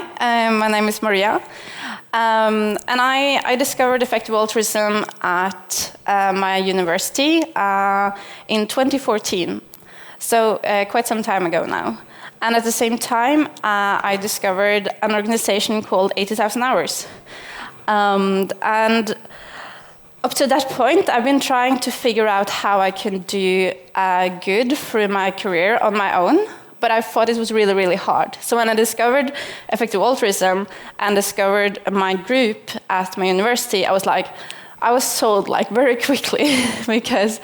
Hi, my name is Maria, and I discovered effective altruism at my university in 2014, so quite some time ago now. And at the same time, I discovered an organization called 80,000 Hours. And up to that point, I've been trying to figure out how I can do good through my career on my own. But I thought it was really, really hard. So when I discovered effective altruism and discovered my group at my university, I was sold like very quickly because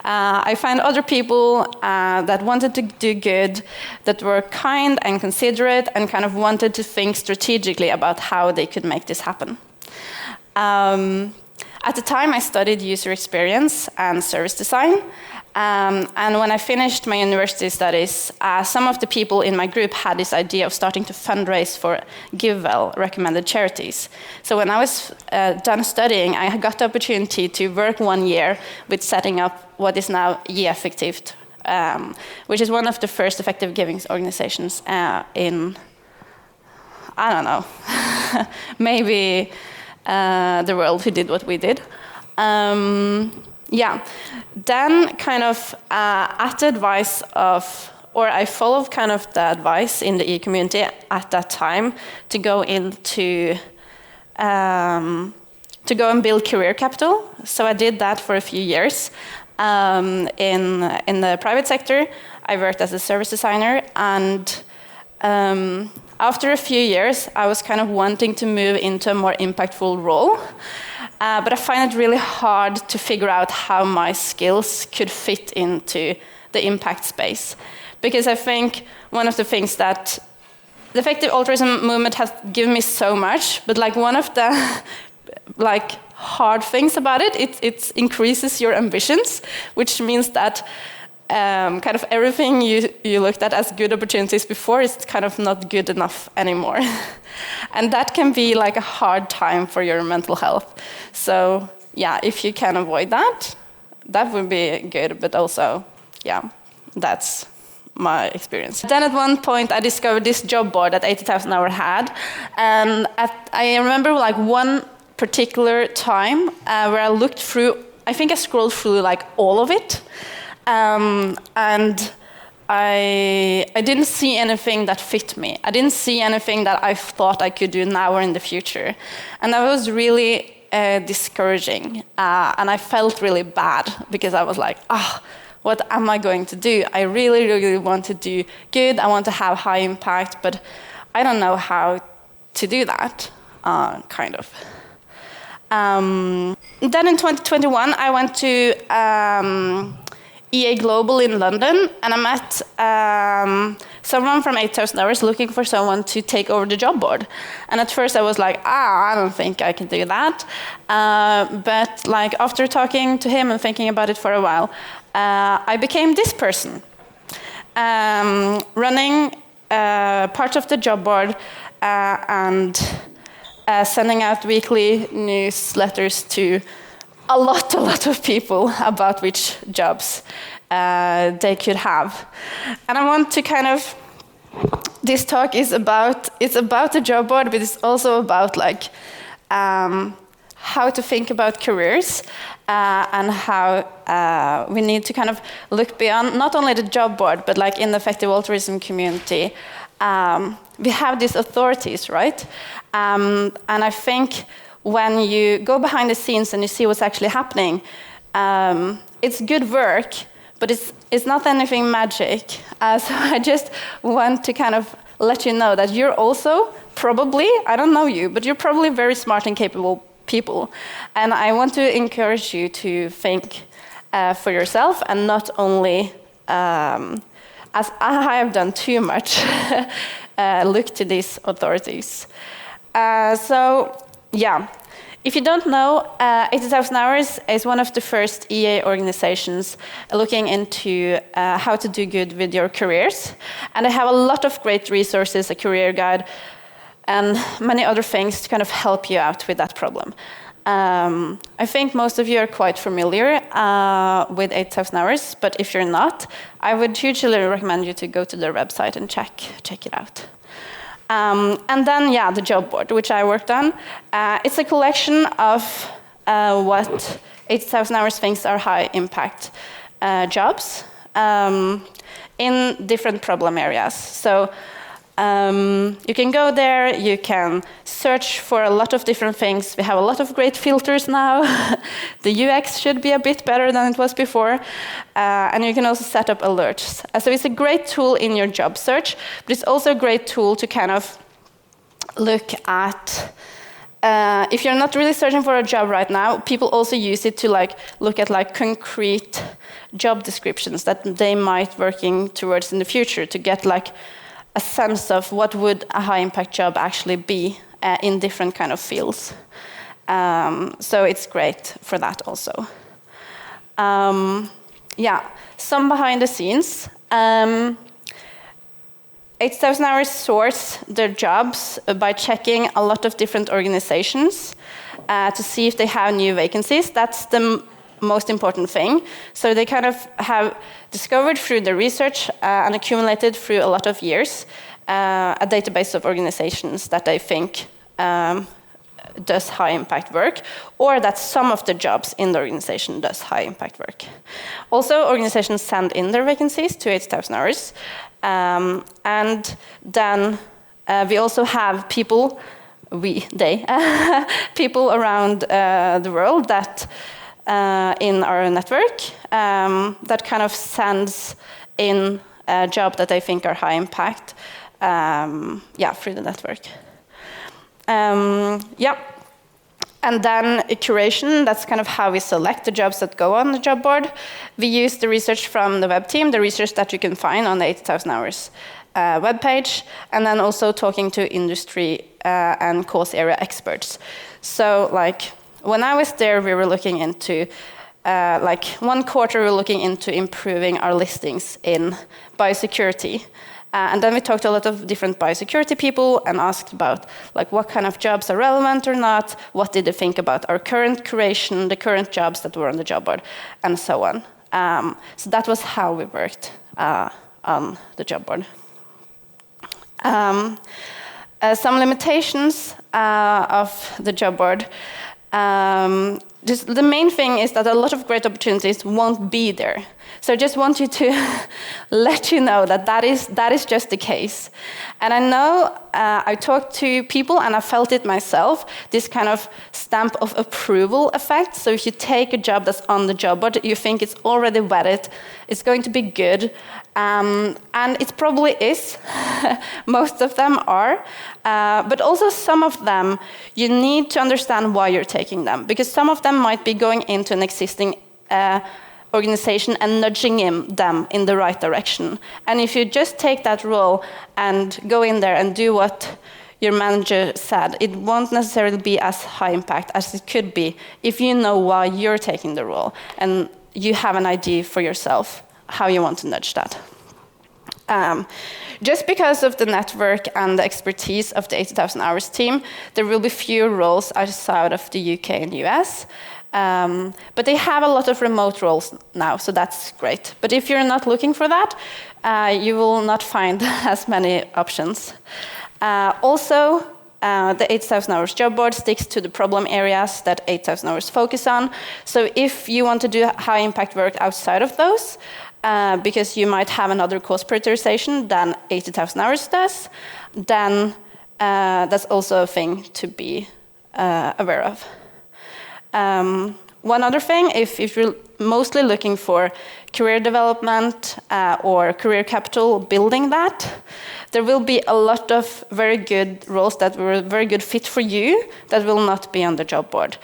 I found other people that wanted to do good, that were kind and considerate and kind of wanted to think strategically about how they could make this happen. At the time, I studied user experience and service design. And when I finished my university studies, some of the people in my group had this idea of starting to fundraise for GiveWell recommended charities. So when I was done studying, I got the opportunity to work 1 year with setting up what is now Effektivt, which is one of the first effective giving organizations in, I don't know, maybe the world who did what we did. Yeah, then kind of at the advice of, or I followed kind of the advice in the e-community at that time to go into, to go and build career capital. So I did that for a few years. In the private sector, I worked as a service designer, and after a few years, I was kind of wanting to move into a more impactful role. But I find it really hard to figure out how my skills could fit into the impact space. Because I think one of the things that the effective altruism movement has given me so much, but like one of the hard things about it, it increases your ambitions, which means that kind of everything you looked at as good opportunities before is kind of not good enough anymore. And that can be like a hard time for your mental health. So yeah, if you can avoid that, that would be good, but also, yeah, that's my experience. Then at one point I discovered this job board that 80,000 Hours had, and I remember like one particular time where I looked through, I think I scrolled through like all of it, and I didn't see anything that fit me. I didn't see anything that I thought I could do now or in the future. And that was really discouraging. And I felt really bad because I was like, what am I going to do? I really, really want to do good. I want to have high impact, but I don't know how to do that, kind of. Then in 2021, I went to EA Global in London, and I met someone from 80,000 Hours looking for someone to take over the job board. And at first I was like, I don't think I can do that. But like after talking to him and thinking about it for a while, I became this person, running part of the job board and sending out weekly newsletters to a lot of people about which jobs they could have. And I want to kind of, this talk is about, it's about the job board, but it's also about like how to think about careers and how we need to kind of look beyond not only the job board, but like in the effective altruism community, we have these authorities, right? And I think when you go behind the scenes and you see what's actually happening, it's good work, but it's not anything magic. So I just want to kind of let you know that you're also probably, I don't know you, but you're probably very smart and capable people. And I want to encourage you to think for yourself and not only, as I have done too much, look to these authorities. So, yeah. If you don't know, 80,000 Hours is one of the first EA organizations looking into how to do good with your careers. And they have a lot of great resources, a career guide, and many other things to kind of help you out with that problem. I think most of you are quite familiar with 80,000 Hours, but if you're not, I would hugely recommend you to go to their website and check it out. And then, yeah, the job board, which I worked on. It's a collection of what 8,000 Hours thinks are high impact jobs in different problem areas. So you can go there, you can search for a lot of different things. We have a lot of great filters now. The UX should be a bit better than it was before. And you can also set up alerts. So it's a great tool in your job search, but it's also a great tool to kind of look at, if you're not really searching for a job right now, people also use it to look at concrete job descriptions that they might working towards in the future to get a sense of what would a high impact job actually be in different kind of fields. So it's great for that also. Yeah, some behind the scenes. 8,000 Hours sorts their jobs by checking a lot of different organizations to see if they have new vacancies. That's the most important thing. So they kind of have discovered through the research and accumulated through a lot of years a database of organizations that they think does high impact work, or that some of the jobs in the organization does high impact work. Also, organizations send in their vacancies to 8,000 Hours. And then we also have people, people around the world that in our network that kind of sends in a job that they think are high impact, through the network. And then a curation, that's kind of how we select the jobs that go on the job board. We use the research from the web team, the research that you can find on the 8,000 Hours webpage, and then also talking to industry and cause area experts. So when I was there, we were looking into, 1 quarter we were looking into improving our listings in biosecurity. And then we talked to a lot of different biosecurity people and asked about what kind of jobs are relevant or not, what did they think about our current curation, the current jobs that were on the job board, and so on. So that was how we worked on the job board. Some limitations of the job board. Just the main thing is that a lot of great opportunities won't be there. So I just want you to let you know that is just the case. And I know I talked to people and I felt it myself, this kind of stamp of approval effect. So if you take a job that's on the job board, you think it's already vetted, it's going to be good. And it probably is. Most of them are. But also some of them, you need to understand why you're taking them. Because some of them might be going into an existing organization and nudging them in the right direction. And if you just take that role and go in there and do what your manager said, it won't necessarily be as high impact as it could be if you know why you're taking the role and you have an idea for yourself how you want to nudge that. Just because of the network and the expertise of the 8,000 Hours team, there will be fewer roles outside of the UK and US. But they have a lot of remote roles now, so that's great. But if you're not looking for that, you will not find as many options. Also, the 8,000 Hours job board sticks to the problem areas that 8,000 Hours focus on. So if you want to do high impact work outside of those, because you might have another cause prioritization than 80,000 Hours does, then that's also a thing to be aware of. One other thing, if you're mostly looking for career development or career capital, building that, there will be a lot of very good roles that were a very good fit for you that will not be on the job board.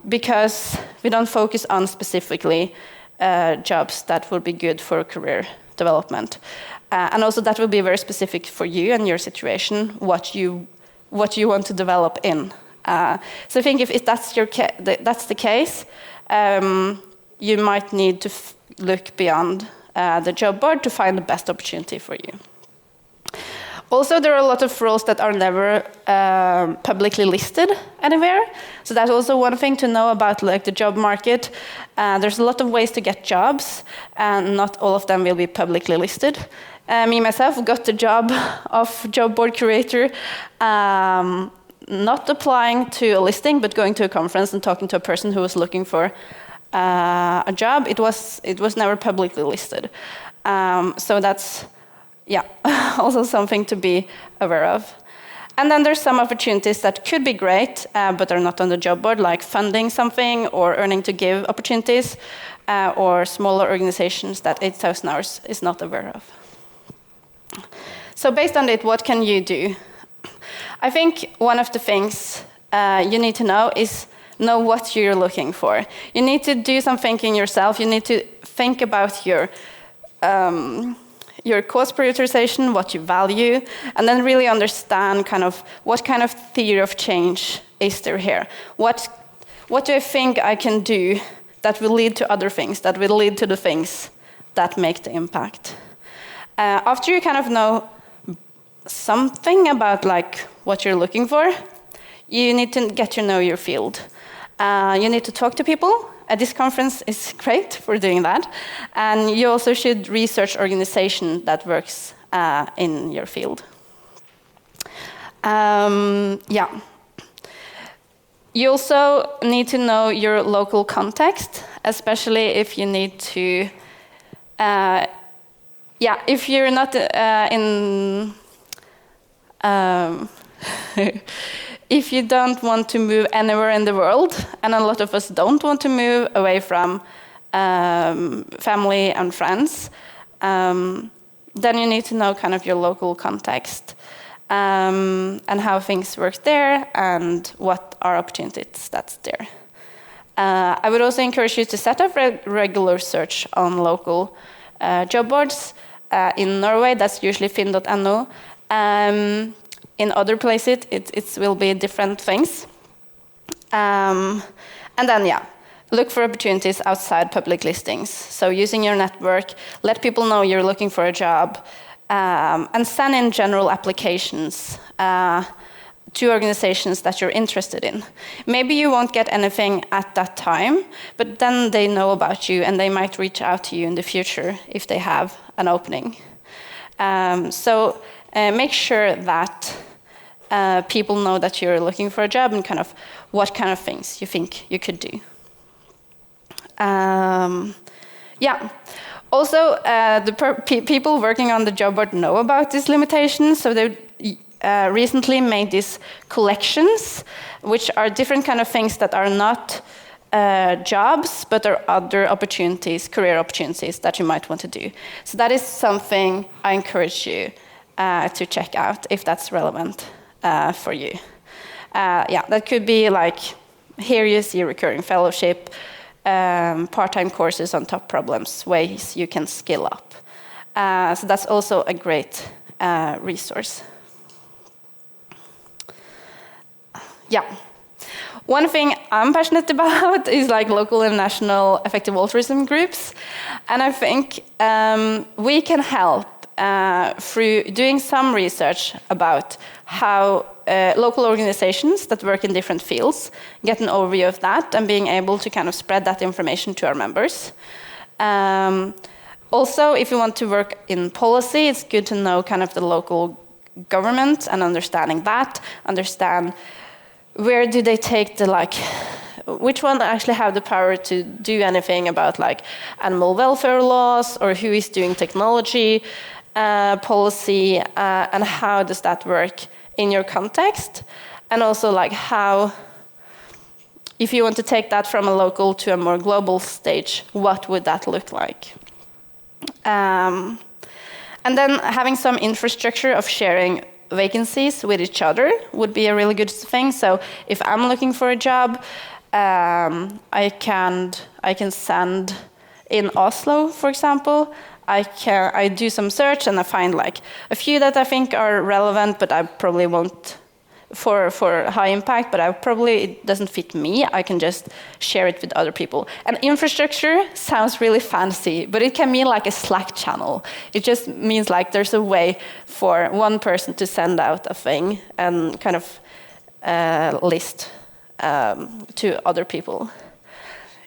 Because we don't focus on specifically jobs that will be good for career development. And also that will be very specific for you and your situation, what you want to develop in. So I think if that's the case, you might need to look beyond the job board to find the best opportunity for you. Also, there are a lot of roles that are never publicly listed anywhere. So that's also one thing to know about the job market. There's a lot of ways to get jobs, and not all of them will be publicly listed. me myself got the job of job board curator, not applying to a listing, but going to a conference and talking to a person who was looking for a job. It was never publicly listed. So that's, yeah, also something to be aware of. And then there's some opportunities that could be great, but are not on the job board, like funding something or earning to give opportunities, or smaller organizations that 8,000 hours is not aware of. So based on it, what can you do? I think one of the things you need to know is know what you're looking for. You need to do some thinking yourself. You need to think about your course prioritization, what you value, and then really understand kind of what kind of theory of change is there here. What do I think I can do that will lead to other things, that will lead to the things that make the impact? After you kind of know something about like what you're looking for, you need to get to know your field. You need to talk to people. This conference is great for doing that. And you also should research organization that works in your field. Yeah. You also need to know your local context, especially if you need to, yeah, if you're not if you don't want to move anywhere in the world, and a lot of us don't want to move away from family and friends, then you need to know kind of your local context and how things work there and what are opportunities that's there. I would also encourage you to set up regular search on local job boards. In Norway, that's usually finn.no. In other places, it will be different things. And then, yeah, look for opportunities outside public listings. So using your network, let people know you're looking for a job, and send in general applications to organizations that you're interested in. Maybe you won't get anything at that time, but then they know about you and they might reach out to you in the future if they have an opening. So make sure that people know that you're looking for a job and kind of what kind of things you think you could do. Yeah. Also, the people working on the job board know about these limitations, so they recently made these collections, which are different kind of things that are not jobs, but are other opportunities, career opportunities that you might want to do. So that is something I encourage you to check out if that's relevant for you. Yeah, that could be like, here you see recurring fellowship, part-time courses on top problems, ways you can skill up. So that's also a great resource. Yeah. One thing I'm passionate about is like local and national effective altruism groups. And I think we can help through doing some research about how local organizations that work in different fields get an overview of that and being able to kind of spread that information to our members. Also, if you want to work in policy, it's good to know kind of the local government and understanding that, understand where do they take the like, which one actually have the power to do anything about like animal welfare laws, or who is doing technology policy, and how does that work in your context, and also like how, if you want to take that from a local to a more global stage, what would that look like? And then having some infrastructure of sharing vacancies with each other would be a really good thing. So if I'm looking for a job, I can send in Oslo, for example. I do some search and I find like a few that I think are relevant, but I probably won't for high impact, but it doesn't fit me. I can just share it with other people. And infrastructure sounds really fancy, but it can mean like a Slack channel. It just means like there's a way for one person to send out a thing and kind of list to other people.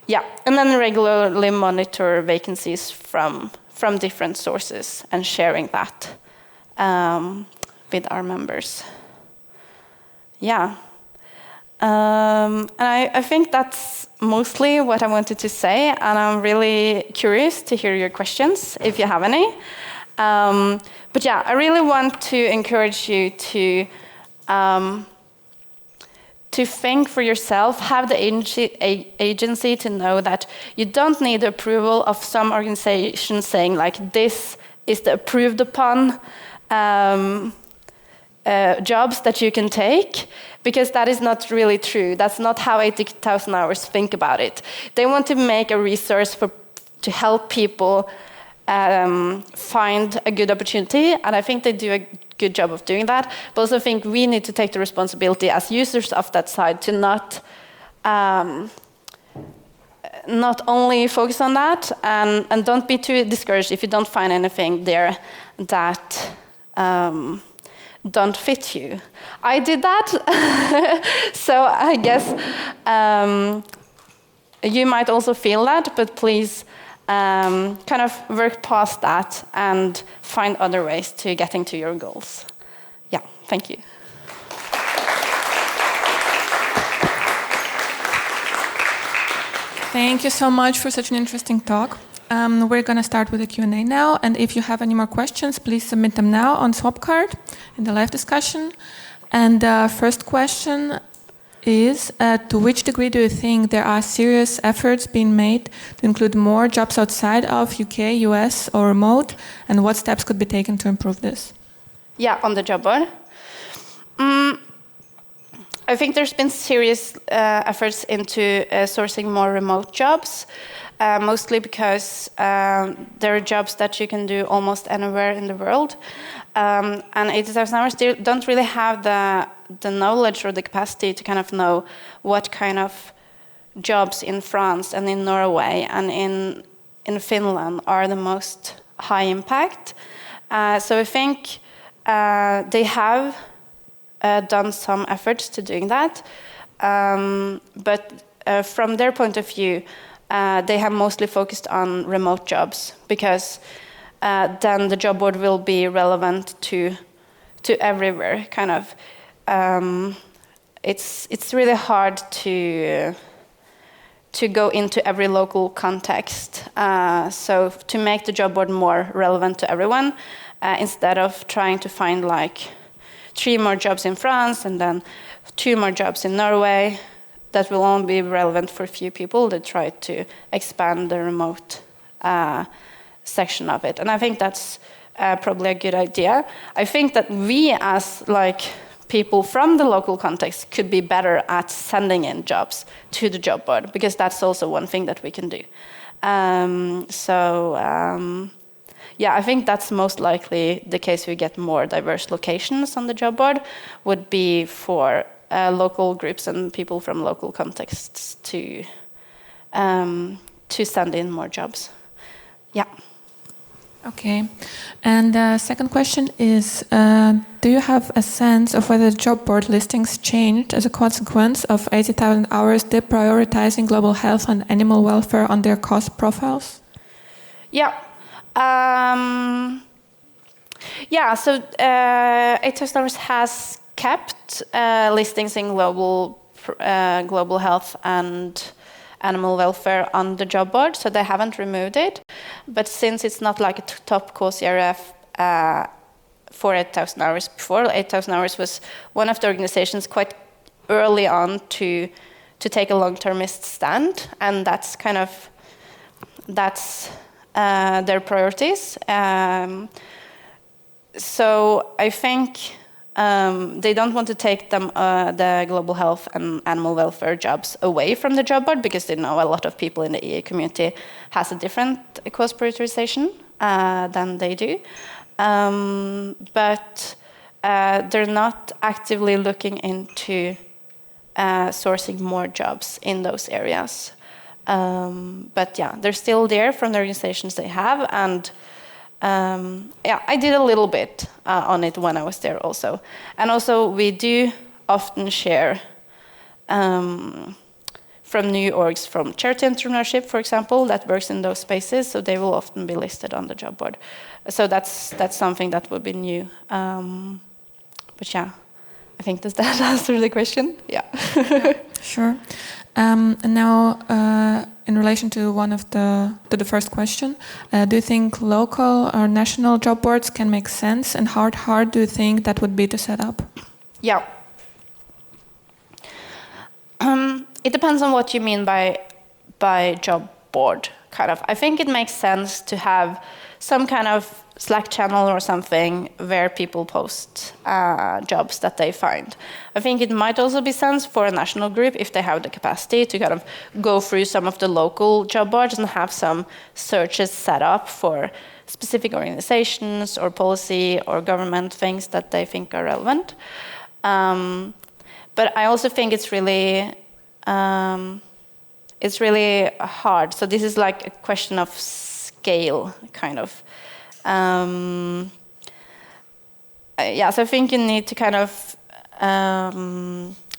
Yeah, and then regularly monitor vacancies from from different sources and sharing that with our members. Yeah. And I think that's mostly what I wanted to say, and I'm really curious to hear your questions, if you have any. But yeah, I really want to encourage you to think for yourself, have the agency to know that you don't need the approval of some organization saying like, this is the approved upon jobs that you can take, because that is not really true. That's not how 80,000 hours think about it. They want to make a resource to help people find a good opportunity, and I think they do a good job of doing that. But also think we need to take the responsibility as users of that site to not only focus on that, and don't be too discouraged if you don't find anything there that don't fit you. I did that, so I guess you might also feel that, but please kind of work past that and find other ways to getting to your goals. Yeah, thank you. Thank you so much for such an interesting talk. We're going to start with the Q&A now, and if you have any more questions, please submit them now on Swapcard in the live discussion. And the first question is, to which degree do you think there are serious efforts being made to include more jobs outside of UK, US, or remote, and what steps could be taken to improve this? Yeah, on the job board. I think there's been serious efforts into sourcing more remote jobs, mostly because there are jobs that you can do almost anywhere in the world. And 80,000 hours don't really have the knowledge or the capacity to kind of know what kind of jobs in France and in Norway and in Finland are the most high impact. So I think they have done some efforts to doing that, but from their point of view, they have mostly focused on remote jobs, because then the job board will be relevant to everywhere. Kind of, it's really hard to go into every local context. So to make the job board more relevant to everyone, instead of trying to find like 3 more jobs in France and then 2 more jobs in Norway, that will only be relevant for a few people. They try to expand the remote section of it. And I think that's probably a good idea. I think that we as like people from the local context could be better at sending in jobs to the job board, because that's also one thing that we can do. Yeah, I think that's most likely the case. We get more diverse locations on the job board would be for local groups and people from local contexts to send in more jobs. Yeah. Okay. And the second question is, do you have a sense of whether the job board listings changed as a consequence of 80,000 hours deprioritizing global health and animal welfare on their cost profiles? Yeah. So 80,000 hours has kept listings in global health and animal welfare on the job board, so they haven't removed it. But since it's not like a top cause area for 8,000 hours before, 8,000 hours was one of the organizations quite early on to take a long-termist stand, and that's their priorities. So I think they don't want to take them the global health and animal welfare jobs away from the job board, because they know a lot of people in the EA community has a different cause prioritization than they do. But they're not actively looking into sourcing more jobs in those areas. But yeah, they're still there from the organizations they have, and I did a little bit on it when I was there also. from new orgs from charity entrepreneurship, for example, that works in those spaces, so they will often be listed on the job board. So that's something that would be new. But yeah, I think does that answer the question? Yeah. Sure. And now, in relation to the first question, do you think local or national job boards can make sense, and how hard do you think that would be to set up? Yeah. It depends on what you mean by job board, kind of. I think it makes sense to have some kind of Slack channel or something where people post jobs that they find. I think it might also be sense for a national group if they have the capacity to kind of go through some of the local job boards and have some searches set up for specific organizations or policy or government things that they think are relevant. But I also think it's really hard. So this is like a question of scale, kind of. Yeah, so I think you need to kind of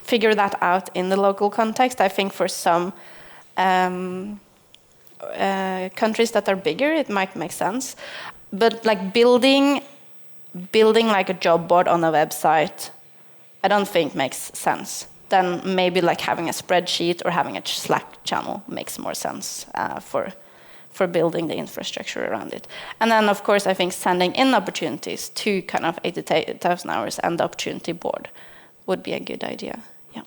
figure that out in the local context. I think for some countries that are bigger, it might make sense. But like building like a job board on a website, I don't think makes sense. Then maybe like having a spreadsheet or having a Slack channel makes more sense for building the infrastructure around it. And then, of course, I think sending in opportunities to kind of 80,000 hours and the opportunity board would be a good idea. Yeah.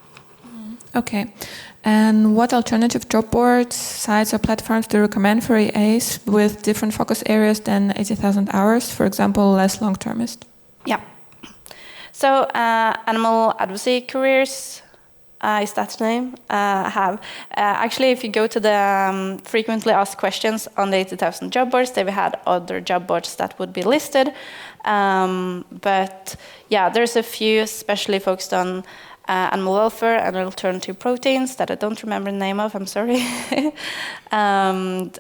Okay. And what alternative job boards, sites, or platforms do you recommend for EAs with different focus areas than 80,000 hours, for example, less long-termist? Yeah. So animal advocacy careers, is that the name? Have actually, if you go to the frequently asked questions on the 80,000 job boards, they've had other job boards that would be listed. But yeah, there's a few especially focused on animal welfare and alternative proteins that I don't remember the name of, I'm sorry. And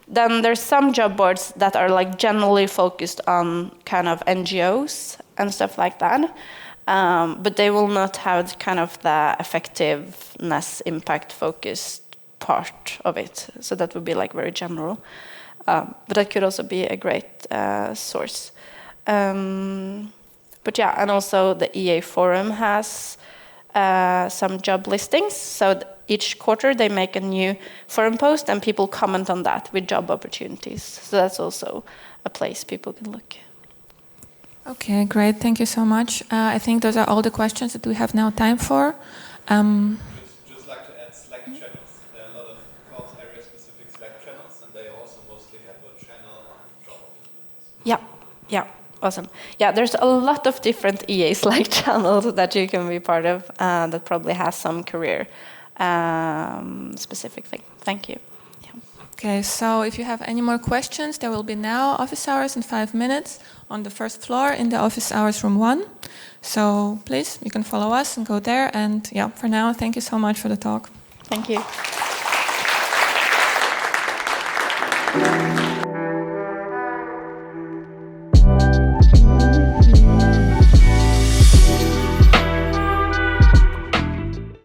then there's some job boards that are like generally focused on kind of NGOs and stuff like that. But they will not have kind of the effectiveness impact focused part of it. So that would be like very general. But that could also be a great source. But yeah, and also the EA forum has some job listings. So each quarter they make a new forum post and people comment on that with job opportunities. So that's also a place people can look. Okay, great. Thank you so much. I think those are all the questions that we have now time for. Just like to add Slack channels. There are a lot of cause area specific Slack channels, and they also mostly have a channel on job opportunities. Yeah, awesome. Yeah, there's a lot of different EA Slack channels that you can be part of that probably has some career specific thing. Thank you. Okay, so if you have any more questions, there will be now office hours in 5 minutes on the first floor in the office hours room 1. So please, you can follow us and go there. And yeah, for now, thank you so much for the talk. Thank you.